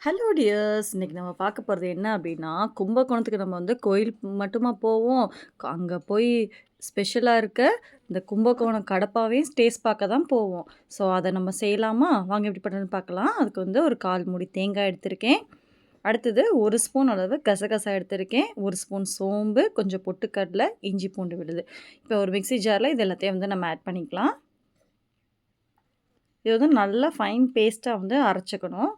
Hello tears! இன்னைக்கு நம்ம பார்க்க போறது என்ன அப்டின்னா, கும்பகோணத்துக்கு நம்ம வந்து கோயில் மட்டுமா போவோம். அங்க போய் ஸ்பெஷலா இருக்க இந்த கும்பகோணம் கடப்பாவையும் டேஸ்ட் பார்க்க தான் போவோம். ஸோ அத நம்ம செய்யலாமா? வாங்க எப்படி பண்ணுறதுன்னு பார்க்கலாம். அதுக்கு வந்து ஒரு 1/4 மூடி தேங்காய் எடுத்திருக்கேன். அடுத்தது 1 ஸ்பூன் அளவு கசகசா எடுத்திருக்கேன். 1 ஸ்பூன் சோம்பு, கொஞ்சம் பொட்டுக்கடலை, இஞ்சி பூண்டு விழுது. இப்போ ஒரு மிக்ஸி ஜார்ல இது எல்லாத்தையும் வந்து நம்ம ஆட் பண்ணிக்கலாம். இது வந்து நல்லா ஃபைன் பேஸ்ட்டா வந்து அரைச்சுக்கணும்.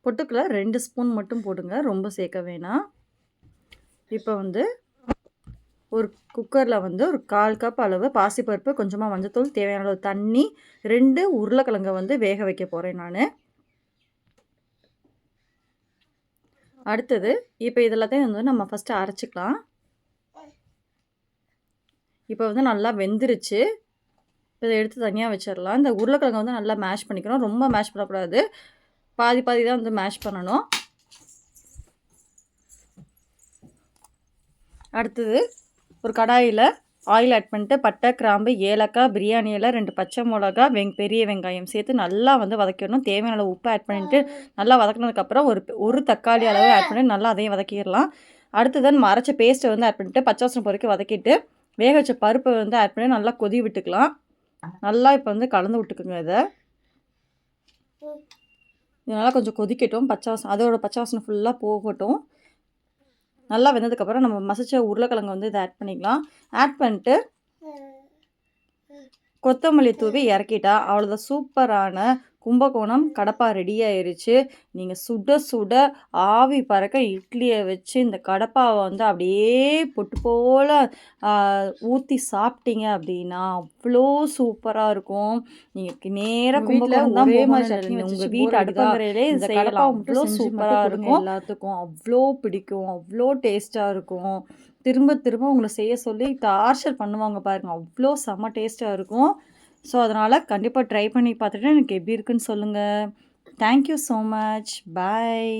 பொட்டுக்கல்ல 2 ஸ்பூன் மட்டும் போடுங்க. ரொம்ப சேர்க்க வேணாம். இப்போ வந்து ஒரு குக்கர்ல வந்து ஒரு 1/4 கப் அளவு பாசிப்பருப்பு, கொஞ்சமா மஞ்சத்தூள், தேவையான அளவு தண்ணி, 2 உருளைக்கிழங்க வந்து வேக வைக்க போறேன் நானு. அடுத்தது இப்போ இது எல்லாத்தையும் வந்து நம்ம ஃபர்ஸ்ட்டு அரைச்சுக்கலாம். இப்போ வந்து நல்லா வெந்துருச்சு. இத எடுத்து தனியா வச்சிரலாம். இந்த உருளைக்கிழங்க வந்து நல்லா மேஷ் பண்ணிக்கணும். ரொம்ப மேஷ் பண்ணக்கூடாது. பாதி பாதி தான் வந்து மேஷ் பண்ணணும். அடுத்தது ஒரு கடாயில ஆயில் ஆட் பண்ணிட்டு பட்டை, கிராம்பு, ஏலக்காய், பிரியாணி இலை, 2 பச்சை மிளகா, பெரிய வெங்காயம் சேர்த்து நல்லா வந்து வதக்கிடணும். தேவையான அளவு உப்பு ஆட் பண்ணிட்டு நல்லா வதக்குனதுக்கப்புறம் ஒரு தக்காளி அளவு ஆட் பண்ணி நல்லா அதையும் வதக்கிடலாம். அடுத்தது நம்ம அரைச்ச பேஸ்ட்டை வந்து ஆட் பண்ணிட்டு பச்சை வாசனை போற வரைக்கும் வதக்கிட்டு வேக வச்ச பருப்பை வந்து ஆட் பண்ணி நல்லா கொதி விட்டுக்கலாம். நல்லா இப்போ வந்து கலந்து விட்டுக்குங்க இதை. இதனால் கொஞ்சம் கொதிக்கட்டும். அதோட பச்சை வாசனை ஃபுல்லாக போகட்டும். நல்லா வெந்ததுக்கப்புறம் நம்ம மசிச்ச உருளைக்கிழங்கு வந்து இதை ஆட் பண்ணிக்கலாம். ஆட் பண்ணிட்டு கொத்தமல்லி தூவி இறக்கிட்டா அவ்வளோதான். சூப்பரான கும்பகோணம் கடப்பா ரெடி ஆயிருச்சு. நீங்கள் சுட சுட ஆவி பறக்க இட்லியை வச்சு இந்த கடப்பாவை வந்து அப்படியே பொட்டு போல் ஊற்றி சாப்பிட்டீங்க அப்படின்னா அவ்வளோ சூப்பராக இருக்கும். நீங்கள் நேராக கும்பகோணம் தான் ஒரே மாதிரி சட்னி உங்கள் வீட்டு அடுப்பங்கரையிலே இந்த கடப்பா அவ்வளோ சூப்பராக இருக்கும். எல்லாத்துக்கும் அவ்வளோ பிடிக்கும், அவ்வளோ டேஸ்ட்டாக இருக்கும். திரும்ப திரும்ப உங்களை செய்ய சொல்லி டார்ச்சர் பண்ணுவாங்க பாருங்கள். அவ்வளோ செம்ம டேஸ்ட்டாக இருக்கும். ஸோ அதனால் கண்டிப்பாக ட்ரை பண்ணி பார்த்துட்டு எனக்கு எப்படி இருக்குன்னு சொல்லுங்கள். Thank you so much. பாய்.